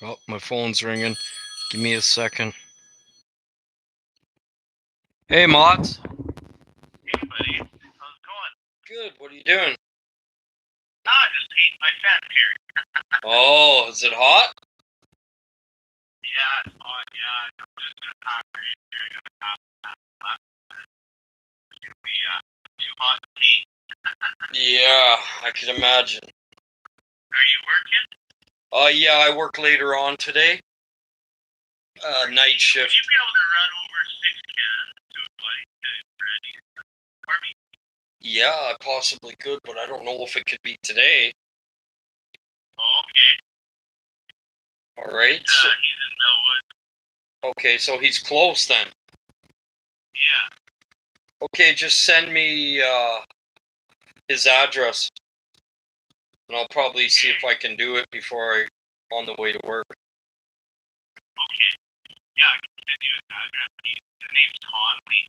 Oh, my phone's ringing. Give me a second. Hey, Mods. Hey, buddy. How's it going? Good. What are you doing? Just ate my fat here. Oh, is it hot? Yeah, it's hot. Yeah, I'm just gonna pack for you here. I gotta pack that. It's gonna be too hot to eat. Yeah, I can imagine. Are you working? Yeah, I work later on today. Night shift. Would you be able to run over 6 cans to a buddy Randy for me? Yeah, I possibly could, but I don't know if it could be today. Oh, okay. All right. He's in Millwood. Okay, so he's close then. Yeah. Okay, just send me his address, and I'll probably see if I can do it before on the way to work. Okay. Yeah, I can send you his address. His name's Conley.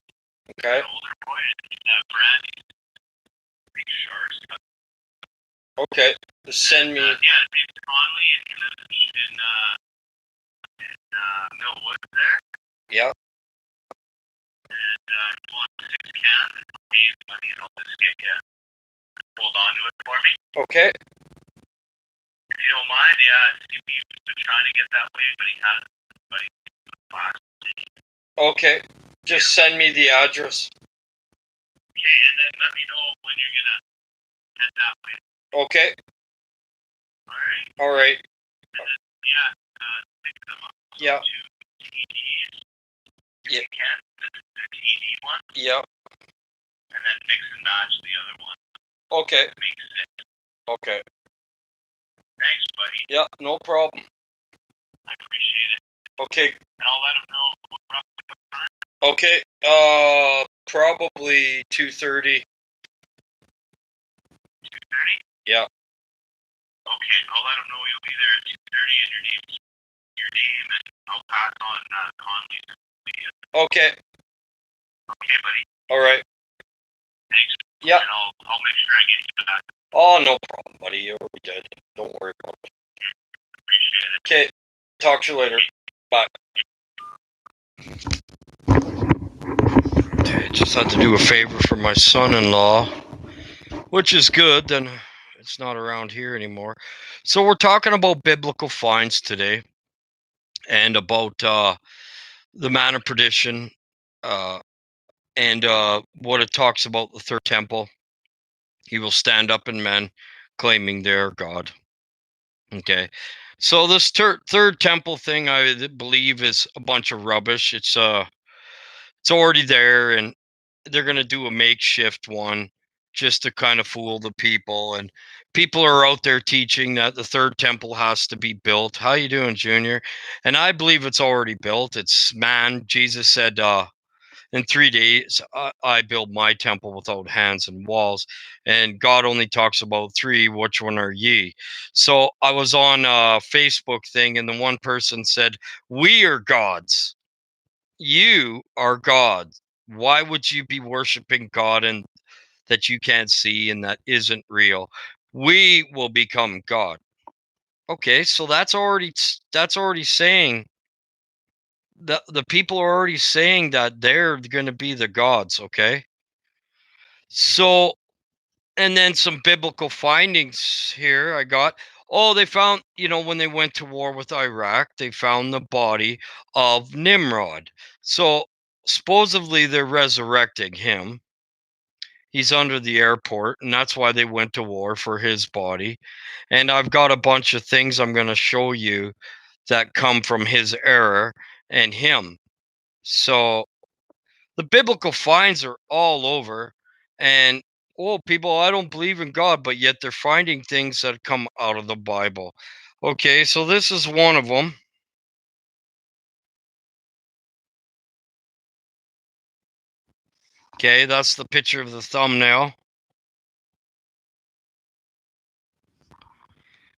Okay. An older boy. And Brandy's big sharks. Okay. Just send me. Yeah, his name's Conley, and he lives in Millwood there. Yeah. And he wants 6 cans and pays money, and I'll just get you hold on to it for me. Okay. If you don't mind, yeah, he's been trying to get that way, but he hasn't. But Okay. Just send me the address. Okay, and then let me know when you're gonna head that way. Okay. Alright? Alright. Yeah, pick them up. Yeah. 2 TDs. Yeah. You can, the TD one. Yeah. And then mix and match the other one. Okay. Make 6. Okay. Thanks, buddy. Yeah, no problem. I appreciate it. Okay. And I'll let him know roughly what time. Okay. Probably 2:30. 2:30? Yeah. Okay, I'll let him know you'll be there at 2:30 and your name, and I'll pass on Conley's. Okay. Okay, buddy. All right. Thanks. Yeah. And I'll make sure I get you back. Oh, no problem, buddy. You're good. Don't worry about it. Appreciate it. Okay. Talk to you later. Bye. Okay, just had to do a favor for my son-in-law, which is good. Then it's not around here anymore. So we're talking about biblical finds today, and about the man of perdition, and what it talks about the third temple. He will stand up in men, claiming they're God. Okay, so this third temple thing, I believe, is a bunch of rubbish. It's already there, and they're gonna do a makeshift one just to kind of fool the people. And people are out there teaching that the third temple has to be built. How you doing, Junior? And I believe it's already built. It's man. Jesus said, in 3 days, I build my temple without hands and walls. And God only talks about 3. Which one are ye? So I was on a Facebook thing, and the one person said, we are gods. You are God. Why would you be worshiping God and that you can't see and that isn't real? We will become God. Okay, so that's already saying the people are already saying that they're going to be the gods. Okay, so, and then some biblical findings here I got. Oh, they found, when they went to war with Iraq, they found the body of Nimrod. So supposedly they're resurrecting him. He's under the airport, and that's why they went to war, for his body. And I've got a bunch of things I'm going to show you that come from his era and him. So the biblical finds are all over. And people, I don't believe in God, but yet they're finding things that come out of the Bible. Okay, so this is one of them. Okay, that's the picture of the thumbnail.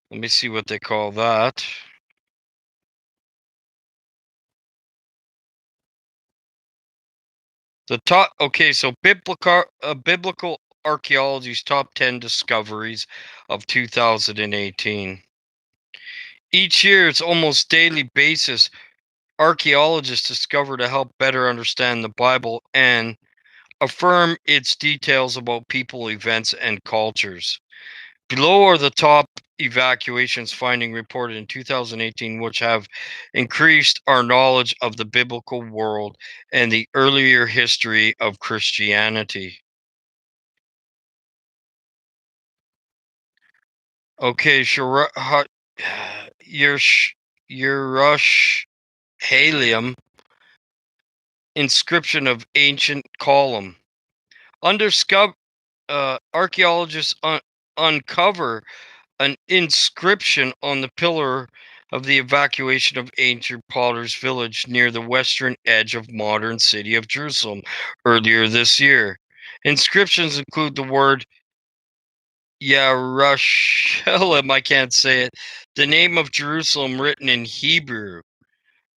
Let me see what they call that. The top. Okay, so biblical archaeology's top 10 discoveries of 2018. Each year, it's almost daily basis, archaeologists discover to help better understand the Bible and affirm its details about people, events, and cultures. Below are the top evacuations finding reported in 2018, which have increased our knowledge of the biblical world and the earlier history of Christianity. Okay, Yerush Halium, inscription of ancient column. Archaeologists uncover an inscription on the pillar of the evacuation of ancient Potter's Village near the western edge of modern city of Jerusalem earlier this year. Inscriptions include the word Yerushalayim, I can't say it, the name of Jerusalem written in Hebrew,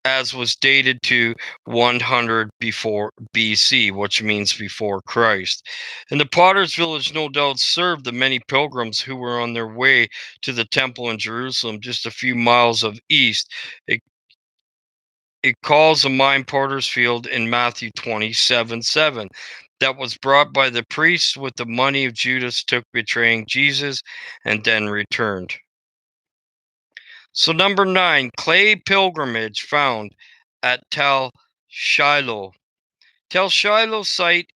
as was dated to 100 before BC, which means before Christ. And the Potter's Village no doubt served the many pilgrims who were on their way to the temple in Jerusalem, just a few miles of east. It calls a mine Potter's Field in Matthew 27:7 that was brought by the priests with the money of Judas took betraying Jesus and then returned. So number 9, clay pilgrimage found at Tel Shiloh. Tel Shiloh site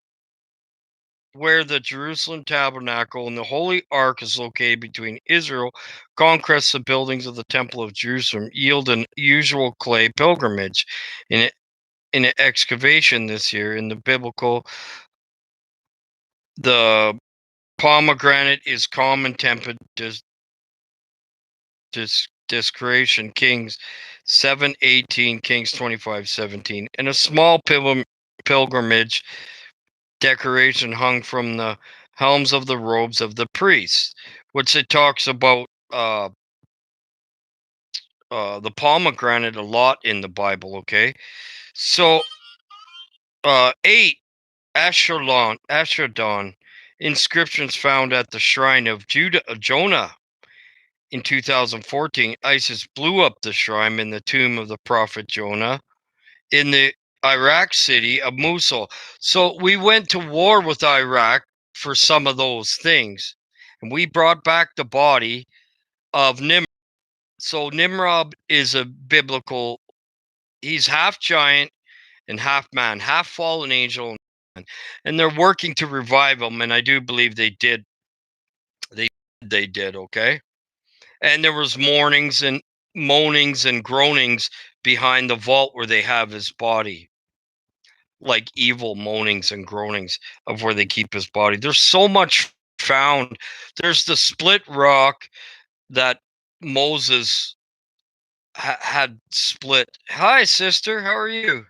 where the Jerusalem Tabernacle and the Holy Ark is located between Israel, conquests the buildings of the Temple of Jerusalem, yield an usual clay pilgrimage. In an excavation this year in the biblical, the pomegranate is common tempered desecration, Kings 7:18, Kings 25:17, and a small pilgrimage decoration hung from the helms of the robes of the priests, which it talks about the pomegranate a lot in the Bible. Okay, so 8, Asherdon, inscriptions found at the shrine of Jonah. In 2014, ISIS blew up the shrine in the tomb of the prophet Jonah in the Iraq city of Mosul. So we went to war with Iraq for some of those things. And we brought back the body of Nimrod. So Nimrod is a biblical, he's half giant and half man, half fallen angel. And they're working to revive him. And I do believe they did. They did, okay? And there was mournings and moanings and groanings behind the vault where they have his body, like evil moanings and groanings of where they keep his body. There's so much found. There's the split rock that Moses had split. Hi, sister. How are you?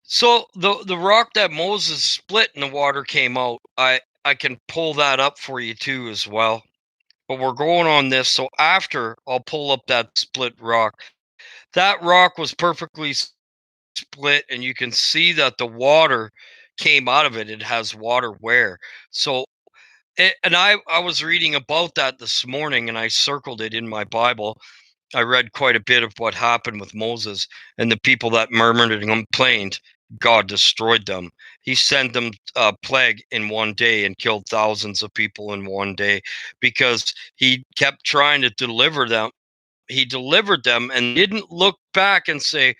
So the rock that Moses split and the water came out. I can pull that up for you too as well. But we're going on this. So after I'll pull up that split rock. That rock was perfectly split, and you can see that the water came out of it. It has water wear. So, and I was reading about that this morning, and I circled it in my Bible. I read quite a bit of what happened with Moses and the people that murmured and complained. God destroyed them. He sent them a plague in one day and killed thousands of people in one day because he kept trying to deliver them. He delivered them and didn't look back and say,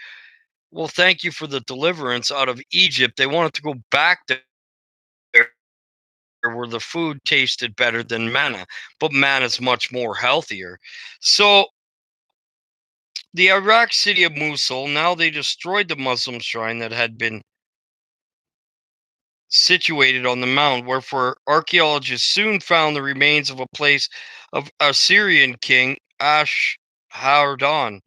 well, thank you for the deliverance out of Egypt. They wanted to go back there where the food tasted better than manna, but manna is much more healthier. So the Iraq city of Mosul, now they destroyed the Muslim shrine that had been situated on the mound, wherefore archaeologists soon found the remains of a place of Assyrian king Ashhardon.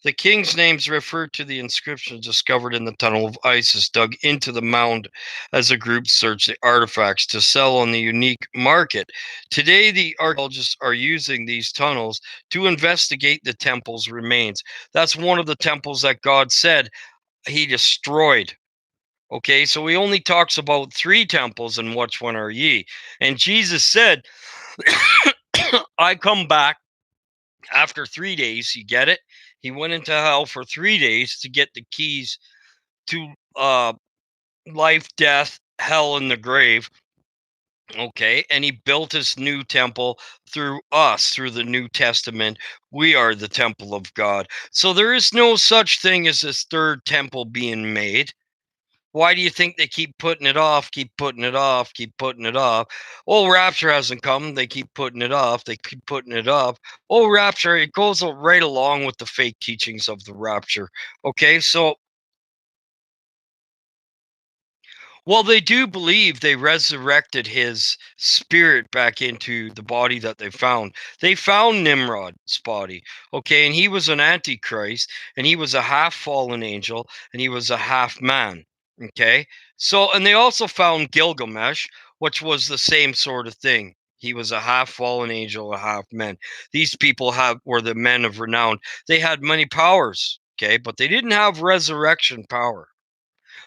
The king's names refer to the inscriptions discovered in the tunnel of ISIS dug into the mound as the group searched the artifacts to sell on the unique market. Today, the archaeologists are using these tunnels to investigate the temple's remains. That's one of the temples that God said he destroyed. Okay, so he only talks about 3 temples, and which one are ye? And Jesus said, I come back after 3 days. You get it? He went into hell for 3 days to get the keys to life, death, hell, and the grave. Okay, and he built his new temple through us, through the New Testament. We are the temple of God. So there is no such thing as this third temple being made. Why do you think they keep putting it off, keep putting it off, keep putting it off? Oh, rapture hasn't come. They keep putting it off. They keep putting it off. Oh, rapture, it goes right along with the fake teachings of the rapture. Okay, so well, they do believe they resurrected his spirit back into the body that they found. They found Nimrod's body, okay, and he was an antichrist, and he was a half fallen angel, and he was a half man, okay. So, and they also found Gilgamesh, which was the same sort of thing. He was a half fallen angel, a half man. These people were the men of renown. They had many powers, okay, but they didn't have resurrection power.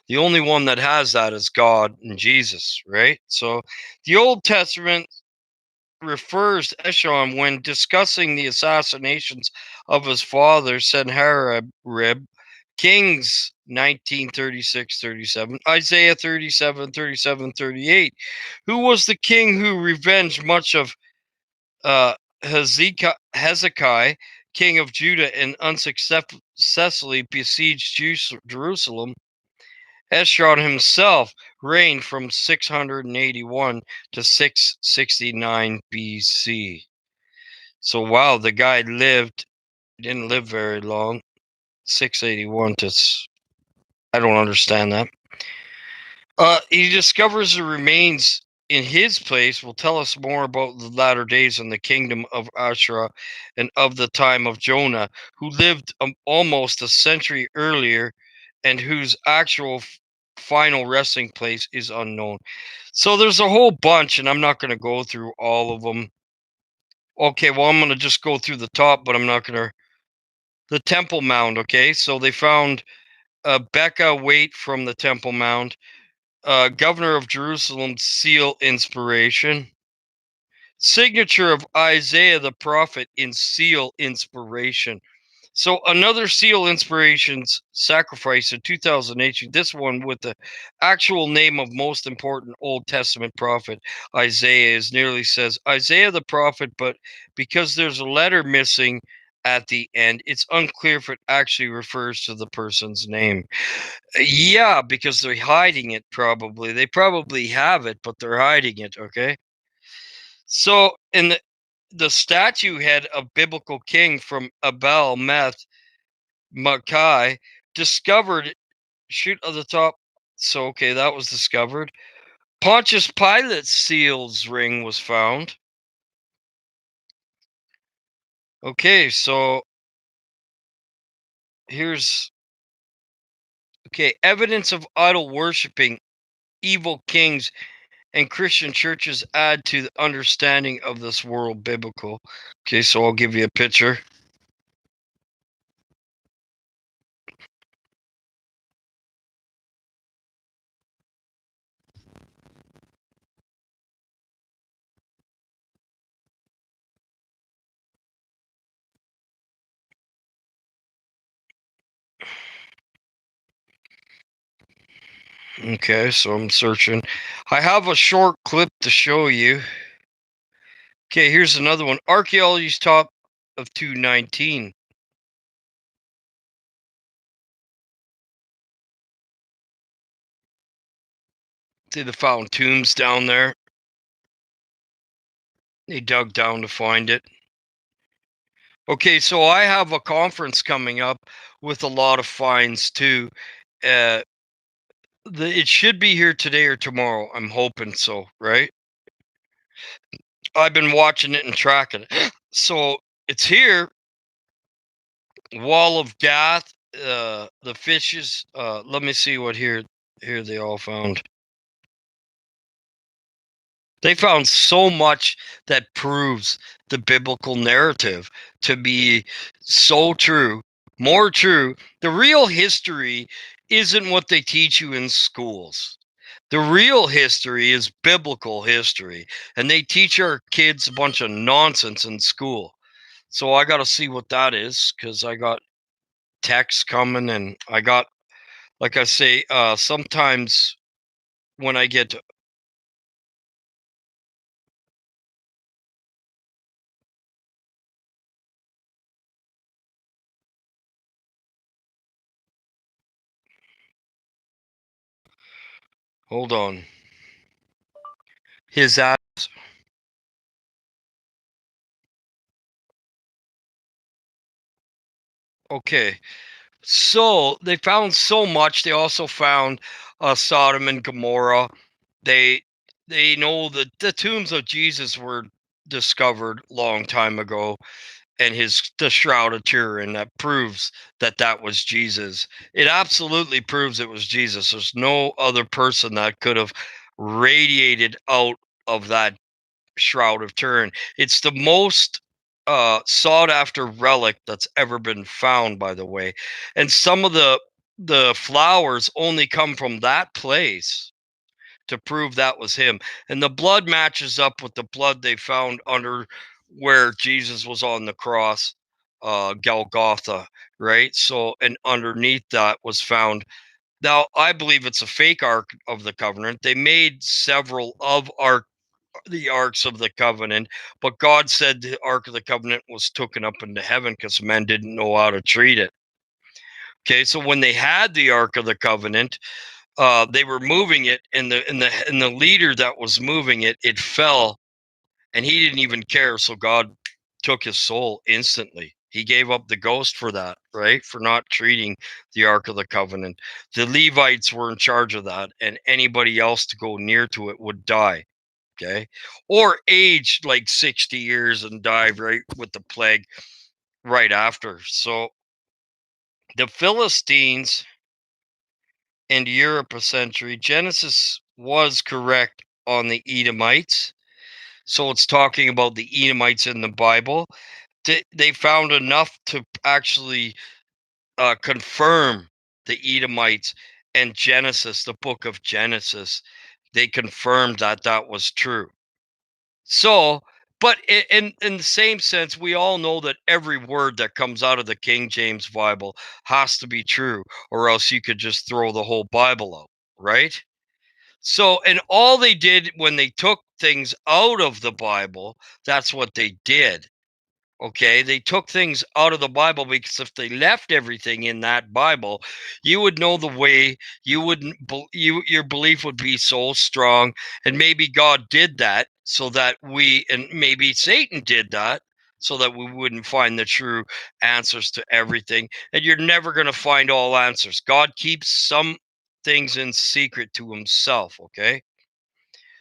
The only one that has that is God and Jesus, right? So the Old Testament refers to Eshon when discussing the assassinations of his father, Sennacherib, Kings 19:36-37, Isaiah 37:37-38, who was the king who revenged much of Hezekiah, king of Judah, and unsuccessfully besieged Jerusalem. Eshron himself reigned from 681 to 669 BC. So wow, the guy didn't live very long. 681 to I don't understand that. He discovers the remains in his place will tell us more about the latter days in the kingdom of Ashura and of the time of Jonah, who lived almost a century earlier and whose actual final resting place is unknown. So there's a whole bunch, and I'm not going to go through all of them. Okay, well, I'm going to just go through the top, but I'm not going to. The Temple Mound, okay? So they found Becca Waite from the Temple Mound, governor of Jerusalem seal inspiration, signature of Isaiah the prophet in seal inspiration. So another seal inspirations sacrifice in 2018. This one with the actual name of most important Old Testament prophet Isaiah is nearly says Isaiah the prophet, but because there's a letter missing at the end, it's unclear if it actually refers to the person's name. Yeah, because they're hiding it probably. They probably have it, but they're hiding it, okay? So in the statue head of biblical king from Abel Meth Mackay discovered shoot at the top. So okay, that was discovered. Pontius Pilate's seal's ring was found. Okay, so here's evidence of idol worshiping, evil kings, and Christian churches add to the understanding of this world biblical. Okay, so I'll give you a picture. Okay, so I'm searching. I have a short clip to show you. Okay, here's another one. Archaeology's top of 219. See the found tombs down there? They dug down to find it. Okay, so I have a conference coming up with a lot of finds too. It should be here today or tomorrow. I'm hoping so, right? I've been watching it and tracking it. So it's here. Wall of Gath, the fishes. Let me see what here they all found. They found so much that proves the biblical narrative to be so true, more true. The real history isn't what they teach you in schools. The real history is biblical history, and they teach our kids a bunch of nonsense in school. So I got to see what that is because I got texts coming, and I got, like I say, sometimes when I get to, hold on, his ass. Okay, so they found so much. They also found Sodom and Gomorrah. They they know that the tombs of Jesus were discovered long time ago, and the shroud of Turin that proves that that was Jesus. It absolutely proves it was Jesus. There's no other person that could have radiated out of that shroud of Turin. It's the most sought after relic that's ever been found, by the way. And some of the flowers only come from that place to prove that was him. And the blood matches up with the blood they found under where Jesus was on the cross, Golgotha, right? So, and underneath that was found. Now, I believe it's a fake Ark of the Covenant. They made several of the Arks of the Covenant, but God said the Ark of the Covenant was taken up into heaven because men didn't know how to treat it. Okay, so when they had the Ark of the Covenant, they were moving it, and the leader that was moving it, it fell, and he didn't even care. So God took his soul instantly. He gave up the ghost for that, right? For not treating the Ark of the Covenant. The Levites were in charge of that, and anybody else to go near to it would die. Okay, or age like 60 years and die right with the plague right after. So the Philistines and Europe a century, Genesis was correct on the Edomites. So it's talking about the Edomites in the Bible. They found enough to actually confirm the Edomites, and Genesis, the book of Genesis. They confirmed that that was true. So, but in the same sense, we all know that every word that comes out of the King James Bible has to be true, or else you could just throw the whole Bible out, right? So, and all they did when they took things out of the Bible, that's what they did. Okay, they took things out of the Bible because if they left everything in that Bible, you would know the way. You wouldn't. Your belief would be so strong, and maybe God did that so that and maybe Satan did that so that we wouldn't find the true answers to everything. And you're never going to find all answers. God keeps some things in secret to Himself. Okay.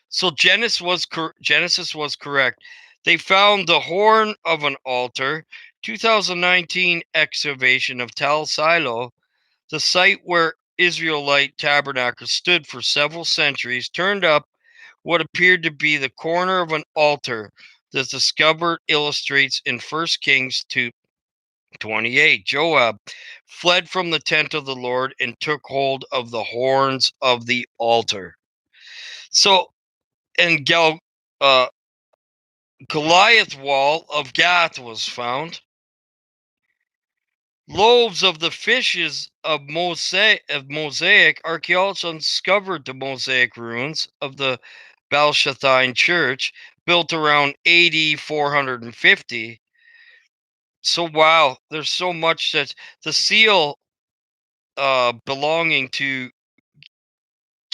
So Genesis was correct. They found the horn of an altar. 2019 excavation of Tal Silo, the site where Israelite tabernacle stood for several centuries, turned up what appeared to be the corner of an altar. The discovered illustrates in 1 Kings 2:28. Joab fled from the tent of the Lord and took hold of the horns of the altar. So, and uh, Goliath wall of Gath was found. Loaves of the fishes of Mosaic archaeologists uncovered the Mosaic ruins of the Belshazzar Church, built around AD 450. So wow, there's so much that the seal belonging to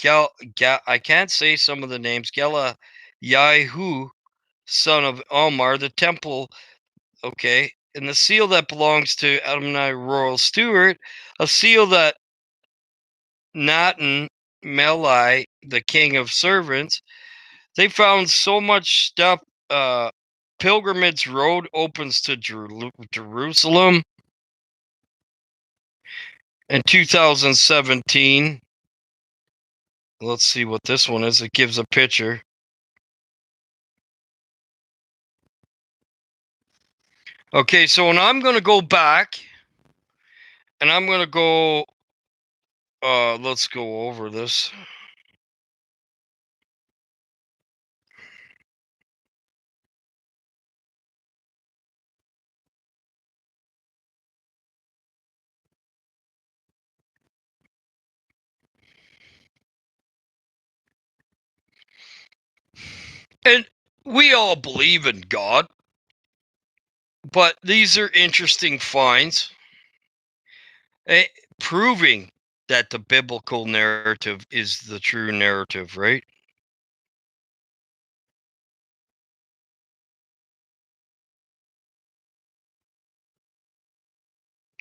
I can't say some of the names. Gela Yahu, son of Omar, the temple. Okay. And the seal that belongs to Adonai Royal Stewart, a seal that Natan Melai, the king of servants, they found so much stuff. Uh, Pilgrimage Road opens to Jerusalem in 2017. Let's see what this one is. It gives a picture. Okay, so when I'm going to go back and I'm going to go, let's go over this. And we all believe in God, but these are interesting finds, eh, proving that the biblical narrative is the true narrative, right?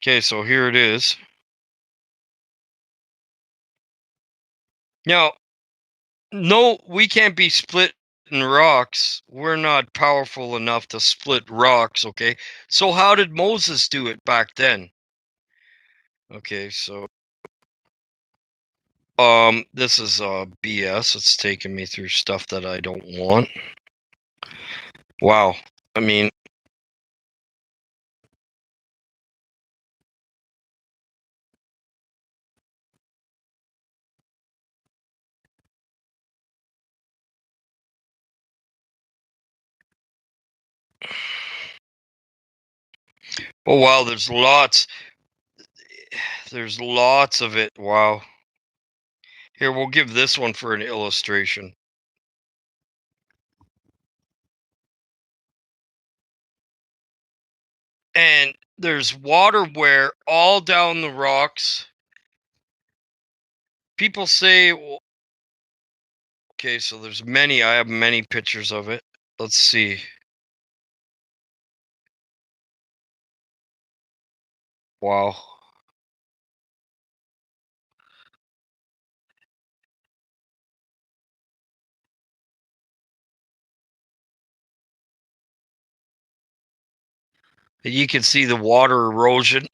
Okay, so here it is. Now, no, we can't be split in rocks. We're not powerful enough to split rocks, okay? So how did Moses do it back then? Okay, so this is BS. It's taking me through stuff that I don't want. Wow. I mean, oh wow, there's lots of it. Wow. Here, we'll give this one for an illustration. And there's water where all down the rocks. People say, well, okay, so there's many. I have many pictures of it. Let's see. Wow. You can see the water erosion.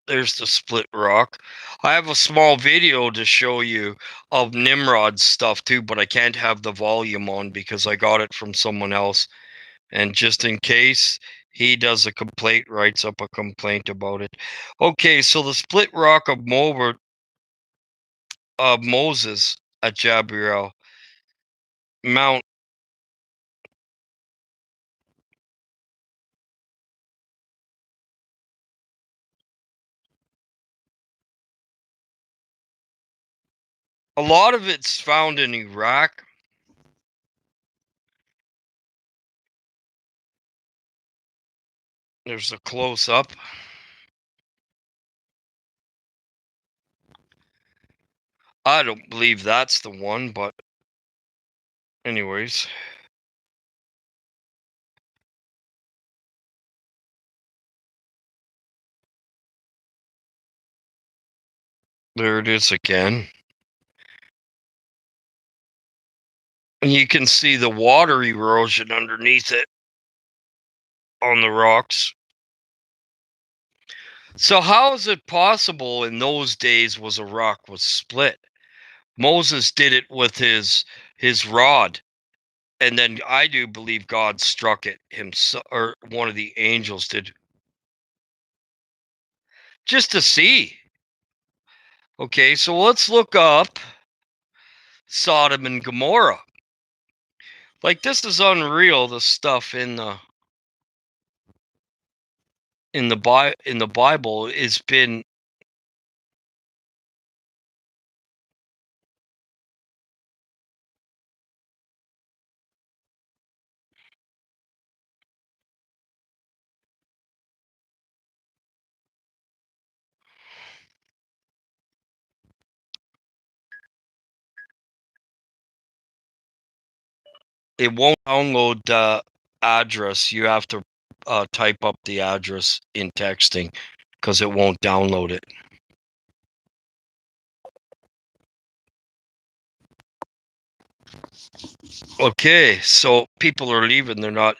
There's the split rock. I have a small video to show you of Nimrod's stuff too, but I can't have the volume on because I got it from someone else. And just in case he does a complaint, writes up a complaint about it. Okay, so the split rock of Moses at Jabriel Mount. A lot of it's found in Iraq. There's a close up. I don't believe that's the one, but anyways, there it is again. And you can see the water erosion underneath it on the rocks. So how is it possible in those days was a rock was split? Moses did it with his rod, and then I do believe God struck it himself, or one of the angels did, just to see. Okay, so let's look up Sodom and Gomorrah. Like, this is unreal, the stuff in the Bible has been. It won't download the address. You have to type up the address in texting because it won't download it. Okay, so people are leaving. They're not.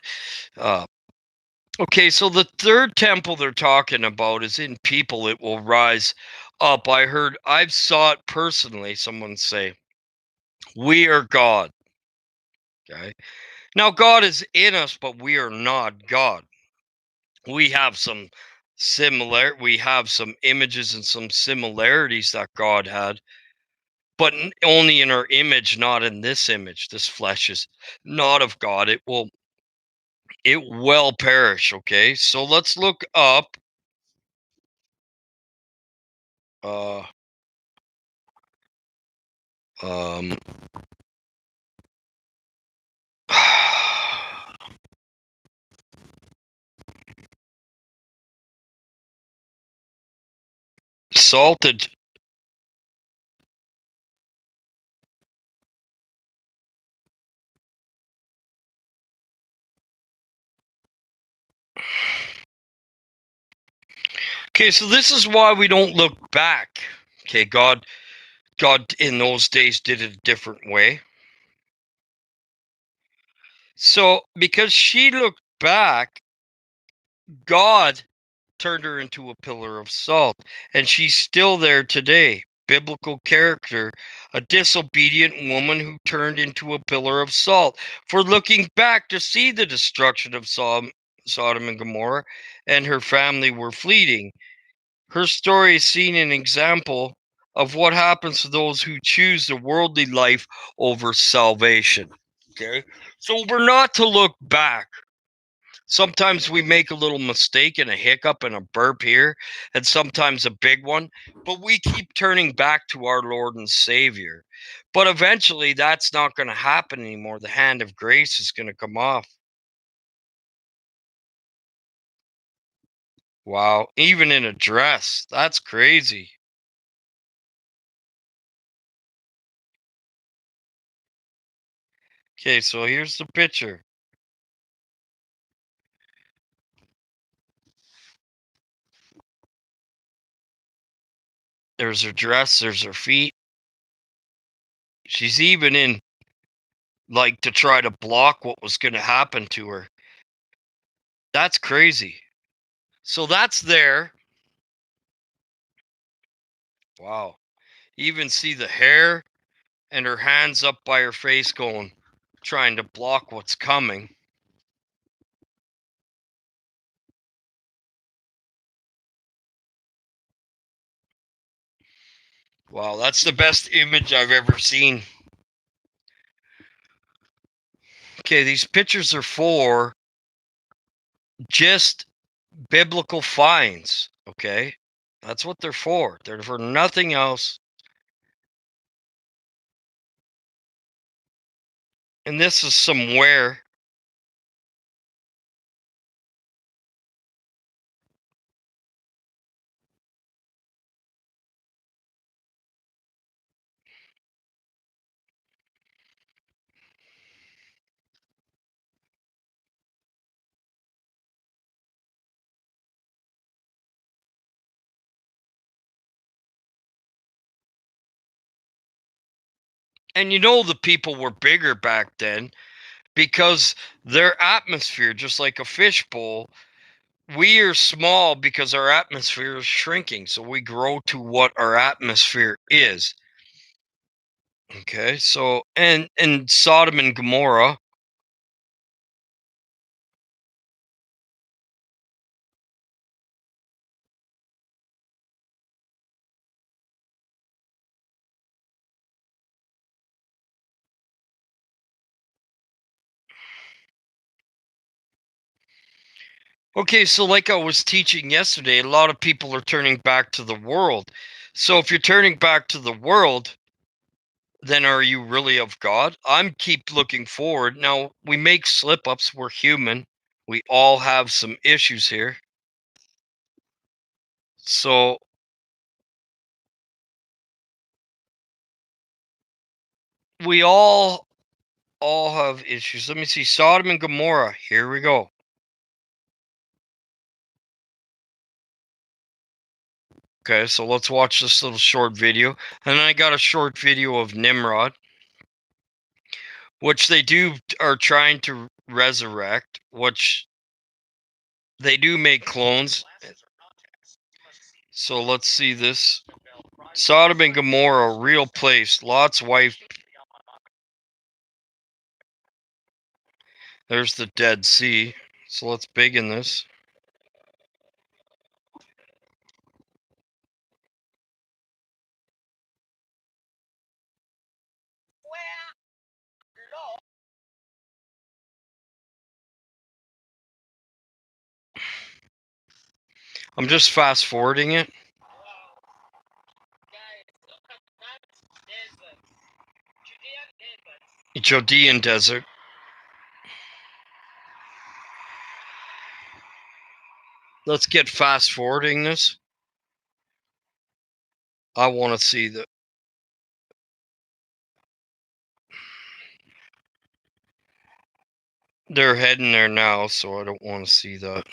Uh, okay, so the third temple they're talking about is in people. It will rise up. I've saw it personally. Someone say, "We are God." Okay. Now God is in us, but we are not God. We have some we have some images and some similarities that God had, but only in our image, not in this image. This flesh is not of God. It will perish. Okay, so let's look up uh um assaulted. Okay, so this is why we don't look back. Okay, God in those days did it a different way. So because she looked back, God turned her into a pillar of salt, and she's still there today. Biblical character, a disobedient woman who turned into a pillar of salt for looking back to see the destruction of Sodom and Gomorrah, and her family were fleeting. Her story is seen an example of what happens to those who choose the worldly life over salvation. Okay, so we're not to look back. Sometimes we make a little mistake and a hiccup and a burp here, and sometimes a big one, but we keep turning back to our Lord and Savior. But eventually, that's not going to happen anymore. The hand of grace is going to come off. Wow, even in a dress. That's crazy. Okay, so here's the picture. There's her dress, there's her feet. She's even in, like, to try to block what was going to happen to her. That's crazy. So that's there. Wow. Even see the hair and her hands up by her face going, trying to block what's coming. Wow, that's the best image I've ever seen. Okay, these pictures are for just biblical finds, okay? That's what they're for. They're for nothing else. And this is somewhere. And you know the people were bigger back then because their atmosphere, just like a fishbowl, we are small because our atmosphere is shrinking. So we grow to what our atmosphere is. Okay, so and Sodom and Gomorrah. Okay, so like I was teaching yesterday, a lot of people are turning back to the world. So if you're turning back to the world, then are you really of God? I'm keep looking forward. Now, we make slip ups, we're human. We all have some issues here. So we all have issues. Let me see. Sodom and Gomorrah. Here we go. Okay, so let's watch this little short video. And then I got a short video of Nimrod, which they are trying to resurrect, which they do make clones. So let's see this. Sodom and Gomorrah, real place. Lot's wife. There's the Dead Sea. So let's begin this. I'm just fast forwarding it. Judean desert. Let's get fast forwarding this. I want to see the. They're heading there now, so I don't want to see that.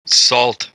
Salt.